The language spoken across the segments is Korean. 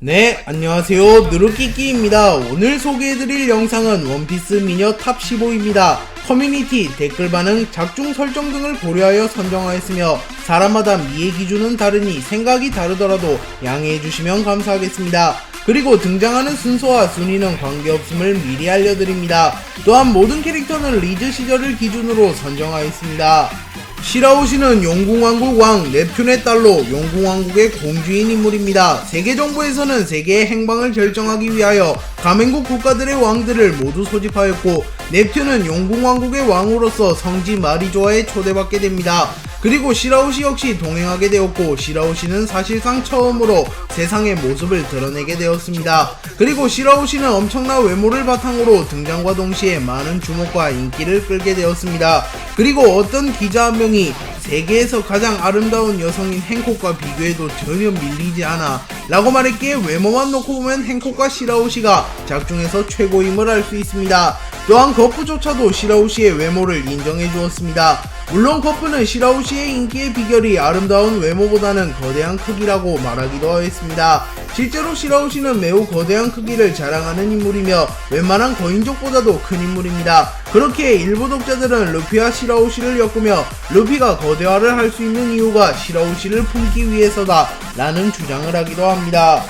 네, 안녕하세요. 누르끼끼입니다. 오늘 소개해드릴 영상은 원피스 미녀 탑 15입니다. 커뮤니티, 댓글 반응, 작중 설정 등을 고려하여 선정하였으며 사람마다 미의 기준은 다르니 생각이 다르더라도 양해해주시면 감사하겠습니다. 그리고 등장하는 순서와 순위는 관계없음을 미리 알려드립니다. 또한 모든 캐릭터는 리즈 시절을 기준으로 선정하였습니다. 시라오시는 용궁왕국 왕 넵튠의 딸로 용궁왕국의 공주인 인물입니다. 세계정부에서는 세계의 행방을 결정하기 위하여 가맹국 국가들의 왕들을 모두 소집하였고 넵튠은 용궁왕국의 왕으로서 성지 마리조아에 초대받게 됩니다. 그리고 시라오시 역시 동행하게 되었고 시라오시는 사실상 처음으로 세상의 모습을 드러내게 되었습니다. 그리고 시라오시는 엄청난 외모를 바탕으로 등장과 동시에 많은 주목과 인기를 끌게 되었습니다. 그리고 어떤 기자 한 명이 세계에서 가장 아름다운 여성인 행콕과 비교해도 전혀 밀리지 않아 라고 말했기에 외모만 놓고 보면 행콕과 시라오시가 작중에서 최고임을 알 수 있습니다. 또한 거프조차도 시라오시의 외모를 인정해 주었습니다. 물론 거프는 시라오시의 인기의 비결이 아름다운 외모보다는 거대한 크기라고 말하기도 하였습니다. 실제로 시라오시는 매우 거대한 크기를 자랑하는 인물이며 웬만한 거인족보다도 큰 인물입니다. 그렇기에 일부 독자들은 루피와 시라오시를 엮으며 루피가 거대화를 할 수 있는 이유가 시라오시를 품기 위해서다 라는 주장을 하기도 합니다.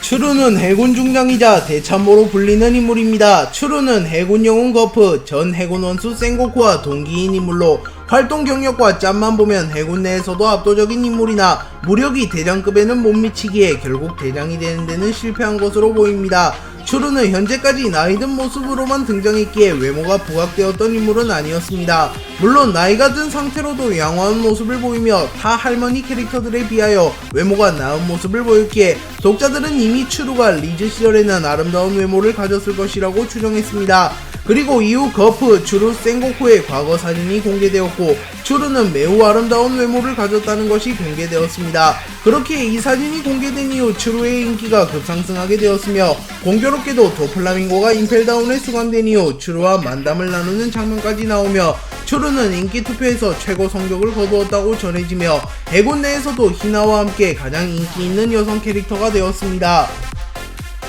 추루는 해군 중장이자 대참모로 불리는 인물입니다. 추루는 해군 영웅 거프, 전 해군 원수 센고쿠와 동기인 인물로 활동 경력과 짬만 보면 해군 내에서도 압도적인 인물이나 무력이 대장급에는 못 미치기에 결국 대장이 되는 데는 실패한 것으로 보입니다. 추루는 현재까지 나이든 모습으로만 등장했기에 외모가 부각되었던 인물은 아니었습니다. 물론 나이가 든 상태로도 양호한 모습을 보이며 타 할머니 캐릭터들에 비하여 외모가 나은 모습을 보였기에 독자들은 이미 추루가 리즈 시절에는 아름다운 외모를 가졌을 것이라고 추정했습니다. 그리고 이후 거프, 추루, 센고쿠의 과거 사진이 공개되었고 추루는 매우 아름다운 외모를 가졌다는 것이 공개되었습니다. 그렇게 이 사진이 공개된 이후 추루의 인기가 급상승하게 되었으며 공교롭게도 도플라밍고가 임펠다운에 수감된 이후 추루와 만담을 나누는 장면까지 나오며 추루는 인기 투표에서 최고 성적을 거두었다고 전해지며 해군 내에서도 히나와 함께 가장 인기 있는 여성 캐릭터가 되었습니다.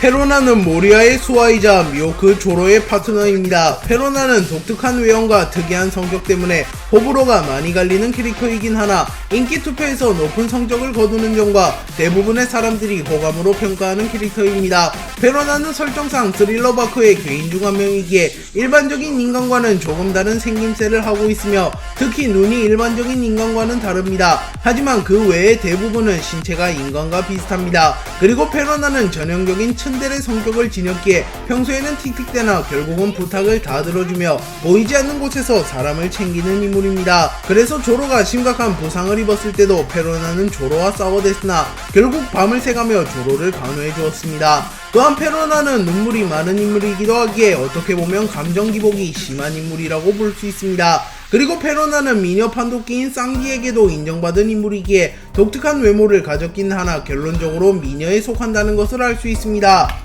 페로나는 모리아의 수아이자 미호크 조로의 파트너입니다. 페로나는 독특한 외형과 특이한 성격 때문에 호불호가 많이 갈리는 캐릭터이긴 하나 인기 투표에서 높은 성적을 거두는 점과 대부분의 사람들이 호감으로 평가하는 캐릭터입니다. 페로나는 설정상 스릴러 바커의 개인 중 한 명이기에 일반적인 인간과는 조금 다른 생김새를 하고 있으며 특히 눈이 일반적인 인간과는 다릅니다. 하지만 그 외의 대부분은 신체가 인간과 비슷합니다. 그리고 페로나는 전형적인 츤데레 성격을 지녔기에 평소에는 틱틱대나 결국은 부탁을 다 들어주며 보이지 않는 곳에서 사람을 챙기는 인물입니다. 그래서 조로가 심각한 부상을 입었을 때도 페로나는 조로와 싸워댔으나 결국 밤을 새가며 조로를 간호해 주었습니다. 또한 페로나는 눈물이 많은 인물이기도 하기에 어떻게 보면 감정 기복이 심한 인물이라고 볼 수 있습니다. 그리고 페로나는 미녀 판도끼인 쌍기에게도 인정받은 인물이기에 독특한 외모를 가졌긴 하나 결론적으로 미녀에 속한다는 것을 알 수 있습니다.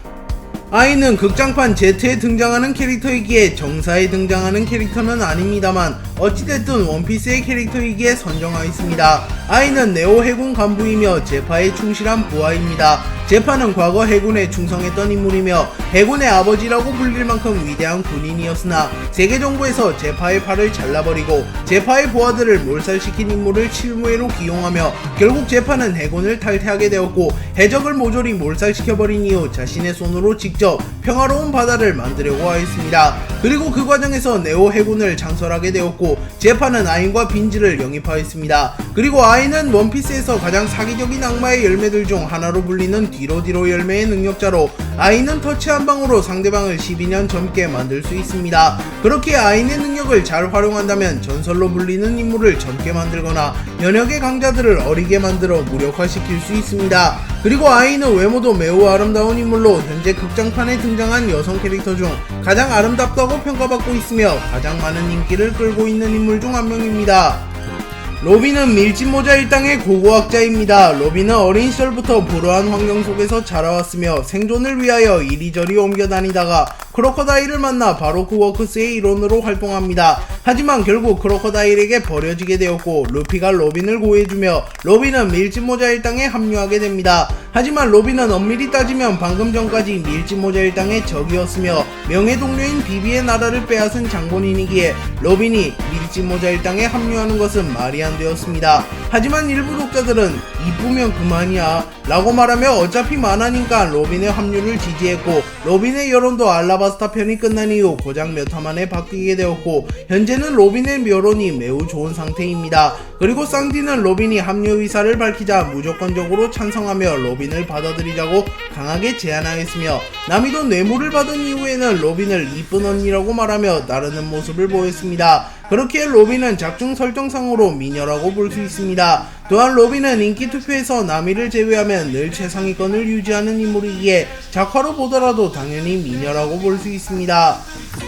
아이는 극장판 Z에 등장하는 캐릭터이기에 정사에 등장하는 캐릭터는 아닙니다만 어찌됐든 원피스의 캐릭터이기에 선정하였습니다. 아이는 네오 해군 간부이며 제파에 충실한 부하입니다. 제파는 과거 해군에 충성했던 인물이며 해군의 아버지라고 불릴 만큼 위대한 군인이었으나 세계정부에서 제파의 팔을 잘라버리고 제파의 부하들을 몰살시킨 인물을 칠무회로 기용하며 결국 제파는 해군을 탈퇴하게 되었고 해적을 모조리 몰살시켜버린 이후 자신의 손으로 직접 평화로운 바다를 만들려고 하였습니다. 그리고 그 과정에서 네오 해군을 창설하게 되었고 제파는 아인과 빈지를 영입하였습니다. 그리고 아인은 원피스에서 가장 사기적인 악마의 열매들 중 하나로 불리는 뒤로 열매의 능력자로 아인은 터치 한 방으로 상대방을 12년 젊게 만들 수 있습니다. 그렇게 아인의 능력을 잘 활용한다면 전설로 불리는 인물을 젊게 만들거나 연역의 강자들을 어리게 만들어 무력화시킬 수 있습니다. 그리고 아이는 외모도 매우 아름다운 인물로 현재 극장판에 등장한 여성 캐릭터 중 가장 아름답다고 평가받고 있으며 가장 많은 인기를 끌고 있는 인물 중 한 명입니다. 로빈은 밀짚모자 일당의 고고학자입니다. 로빈은 어린 시절부터 불우한 환경 속에서 자라왔으며 생존을 위하여 이리저리 옮겨 다니다가 크로커다일을 만나 바로크 워크스의 일원으로 활동합니다. 하지만 결국 크로커다일에게 버려지게 되었고 루피가 로빈을 구해주며 로빈은 밀짚모자 일당에 합류하게 됩니다. 하지만 로빈은 엄밀히 따지면 방금 전까지 밀짚모자 일당의 적이었으며 명예동료인 비비의 나라를 빼앗은 장본인이기에 로빈이 밀짚모자 일당에 합류하는 것은 말이 안 되었습니다. 하지만 일부 독자들은 이쁘면 그만이야 라고 말하며 어차피 만화니까 로빈의 합류를 지지했고 로빈의 여론도 알라바스타 편이 끝난 이후 고작 몇 화 만에 바뀌게 되었고 현재는 로빈의 여론이 매우 좋은 상태입니다. 그리고 쌍디는 로빈이 합류 의사를 밝히자 무조건적으로 찬성하며 로빈을 받아들이자고 강하게 제안하였으며 나미도 뇌물을 받은 이후에는 로빈을 이쁜 언니라고 말하며 따르는 모습을 보였습니다. 그렇기에 로빈은 작중 설정상으로 미녀라고 볼 수 있습니다. 또한 로빈은 인기 투표에서 나미를 제외하면 늘 최상위권을 유지하는 인물이기에 작화로 보더라도 당연히 미녀라고 볼 수 있습니다.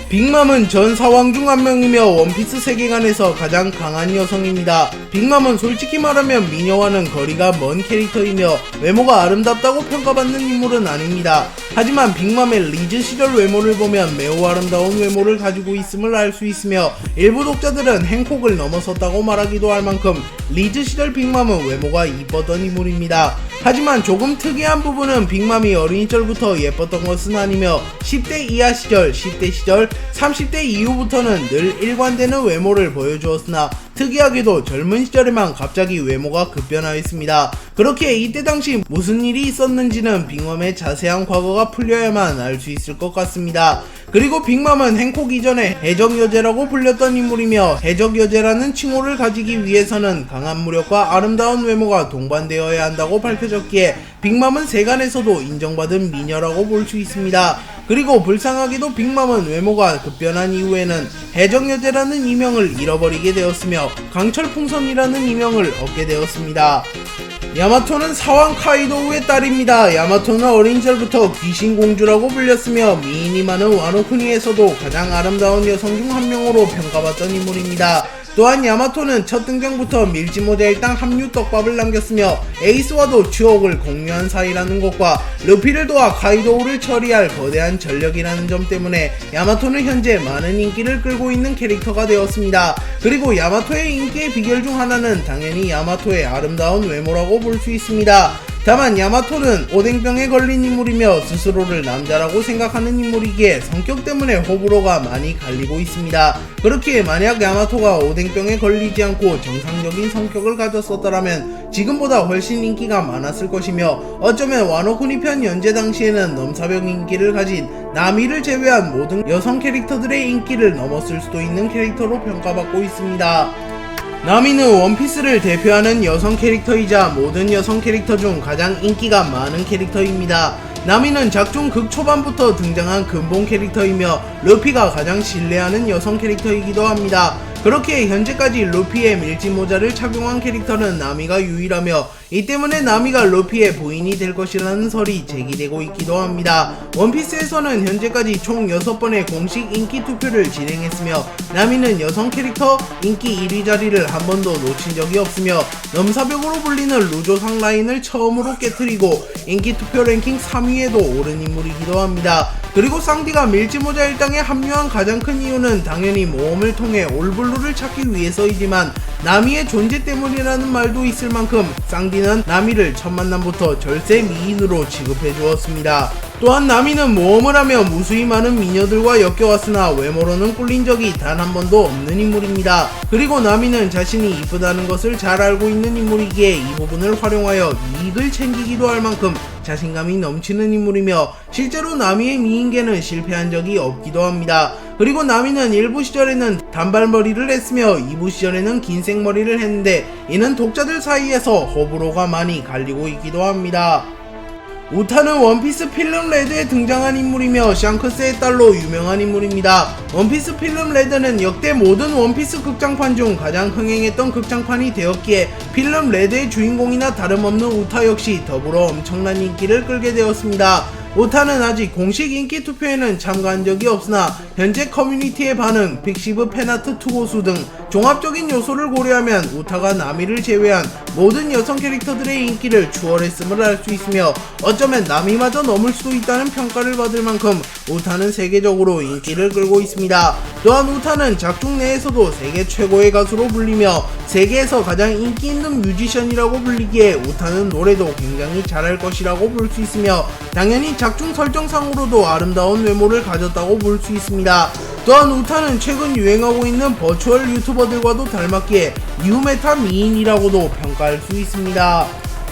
빅맘은 전 사왕 중 한 명이며 원피스 세계관에서 가장 강한 여성입니다. 빅맘은 솔직히 말하면 미녀와는 거리가 먼 캐릭터이며 외모가 아름답다고 평가받는 인물은 아닙니다. 하지만 빅맘의 리즈 시절 외모를 보면 매우 아름다운 외모를 가지고 있음을 알 수 있으며 일부 독자들은 행콕을 넘어섰다고 말하기도 할 만큼 리즈 시절 빅맘은 외모가 이뻤던 인물입니다. 하지만 조금 특이한 부분은 빅맘이 어린 시절부터 예뻤던 것은 아니며 10대 이하 시절, 10대 시절, 30대 이후부터는 늘 일관되는 외모를 보여주었으나 특이하게도 젊은 시절에만 갑자기 외모가 급변하였습니다. 그렇게 이때 당시 무슨 일이 있었는지는 빅맘의 자세한 과거가 풀려야만 알 수 있을 것 같습니다. 그리고 빅맘은 행콕 이전에 해적여제라고 불렸던 인물이며 해적여제라는 칭호를 가지기 위해서는 강한 무력과 아름다운 외모가 동반되어야 한다고 밝혀졌기에 빅맘은 세간에서도 인정받은 미녀라고 볼 수 있습니다. 그리고 불쌍하게도 빅맘은 외모가 급변한 이후에는 해적여제라는 이명을 잃어버리게 되었으며 강철풍선이라는 이명을 얻게 되었습니다. 야마토는 사왕 카이도우의 딸입니다. 야마토는 어린 시절부터 귀신공주라고 불렸으며 미인이 많은 와노쿠니에서도 가장 아름다운 여성 중 한 명으로 평가받던 인물입니다. 또한 야마토는 첫 등장부터 밀짚모자 일당 합류 떡밥을 남겼으며 에이스와도 추억을 공유한 사이라는 것과 루피를 도와 카이도우를 처리할 거대한 전력이라는 점 때문에 야마토는 현재 많은 인기를 끌고 있는 캐릭터가 되었습니다. 그리고 야마토의 인기의 비결 중 하나는 당연히 야마토의 아름다운 외모라고 볼 수 있습니다. 다만 야마토는 오뎅병에 걸린 인물이며 스스로를 남자라고 생각하는 인물이기에 성격 때문에 호불호가 많이 갈리고 있습니다. 그렇기에 만약 야마토가 오뎅병에 걸리지 않고 정상적인 성격을 가졌었더라면 지금보다 훨씬 인기가 많았을 것이며 어쩌면 와노쿠니 편 연재 당시에는 넘사벽 인기를 가진 나미를 제외한 모든 여성 캐릭터들의 인기를 넘었을 수도 있는 캐릭터로 평가받고 있습니다. 나미는 원피스를 대표하는 여성 캐릭터이자 모든 여성 캐릭터 중 가장 인기가 많은 캐릭터입니다. 나미는 작중 극초반부터 등장한 근본 캐릭터이며 루피가 가장 신뢰하는 여성 캐릭터이기도 합니다. 그렇게 현재까지 루피의 밀짚모자를 착용한 캐릭터는 나미가 유일하며 이 때문에 나미가 루피의 부인이 될 것이라는 설이 제기되고 있기도 합니다. 원피스에서는 현재까지 총 6번의 공식 인기 투표를 진행했으며 나미는 여성 캐릭터 인기 1위 자리를 한 번도 놓친 적이 없으며 넘사벽으로 불리는 루조상 라인을 처음으로 깨트리고 인기 투표 랭킹 3위에도 오른 인물이기도 합니다. 그리고 쌍디가 밀짚모자 일당에 합류한 가장 큰 이유는 당연히 모험을 통해 올블루를 찾기 위해서이지만 나미의 존재 때문이라는 말도 있을 만큼 쌍디는 나미를 첫 만남부터 절세 미인으로 취급해 주었습니다. 또한 나미는 모험을 하며 무수히 많은 미녀들과 엮여왔으나 외모로는 꿀린 적이 단 한 번도 없는 인물입니다. 그리고 나미는 자신이 이쁘다는 것을 잘 알고 있는 인물이기에 이 부분을 활용하여 이익을 챙기기도 할 만큼 자신감이 넘치는 인물이며 실제로 나미의 미인계는 실패한 적이 없기도 합니다. 그리고 나미는 1부 시절에는 단발머리를 했으며 2부 시절에는 긴 생머리를 했는데 이는 독자들 사이에서 호불호가 많이 갈리고 있기도 합니다. 우타는 원피스 필름 레드에 등장한 인물이며 샹크스의 딸로 유명한 인물입니다. 원피스 필름 레드는 역대 모든 원피스 극장판 중 가장 흥행했던 극장판이 되었기에 필름 레드의 주인공이나 다름없는 우타 역시 더불어 엄청난 인기를 끌게 되었습니다. 우타는 아직 공식 인기 투표에는 참가한 적이 없으나 현재 커뮤니티의 반응, 빅시브 팬아트 투고수 등 종합적인 요소를 고려하면 우타가 나미를 제외한 모든 여성 캐릭터들의 인기를 추월했음을 알 수 있으며 어쩌면 나미마저 넘을 수도 있다는 평가를 받을 만큼 우타는 세계적으로 인기를 끌고 있습니다. 또한 우타는 작중 내에서도 세계 최고의 가수로 불리며 세계에서 가장 인기 있는 뮤지션이라고 불리기에 우타는 노래도 굉장히 잘할 것이라고 볼 수 있으며 당연히 작중 설정상으로도 아름다운 외모를 가졌다고 볼 수 있습니다. 또한 우타는 최근 유행하고 있는 버추얼 유튜버들과도 닮았기에 뉴메타 미인이라고도 평가할 수 있습니다.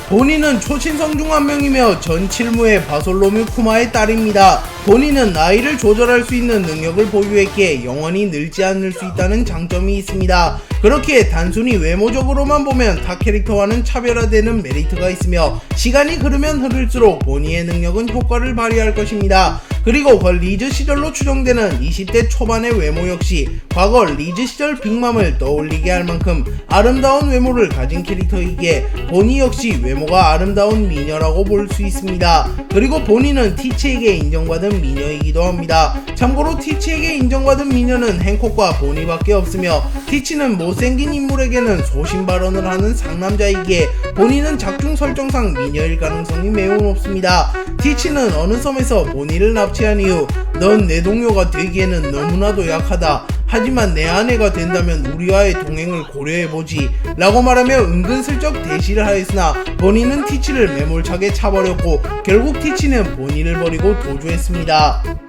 본인은 초신성 중 한 명이며 전 칠무의 바솔로뮤 쿠마의 딸입니다. 본인은 나이를 조절할 수 있는 능력을 보유했기에 영원히 늙지 않을 수 있다는 장점이 있습니다. 그렇기에 단순히 외모적으로만 보면 타 캐릭터와는 차별화되는 메리트가 있으며 시간이 흐르면 흐를수록 본인의 능력은 효과를 발휘할 것입니다. 그리고 리즈 시절로 추정되는 20대 초반의 외모 역시 과거 리즈 시절 빅맘을 떠올리게 할 만큼 아름다운 외모를 가진 캐릭터이기에 보니 역시 외모가 아름다운 미녀라고 볼 수 있습니다. 그리고 보니는 티치에게 인정받은 미녀이기도 합니다. 참고로 티치에게 인정받은 미녀는 행콕과 보니밖에 없으며 티치는 못생긴 인물에게는 소신 발언을 하는 상남자이기에 보니는 작중 설정상 미녀일 가능성이 매우 높습니다. 티치는 어느 섬에서 보니를 납치한 이후 넌 내 동료가 되기에는 너무나도 약하다. 하지만 내 아내가 된다면 우리와의 동행을 고려해보지 라고 말하며 은근슬쩍 대시를 하였으나 보니는 티치를 매몰차게 차버렸고 결국 티치는 보니를 버리고 도주했습니다.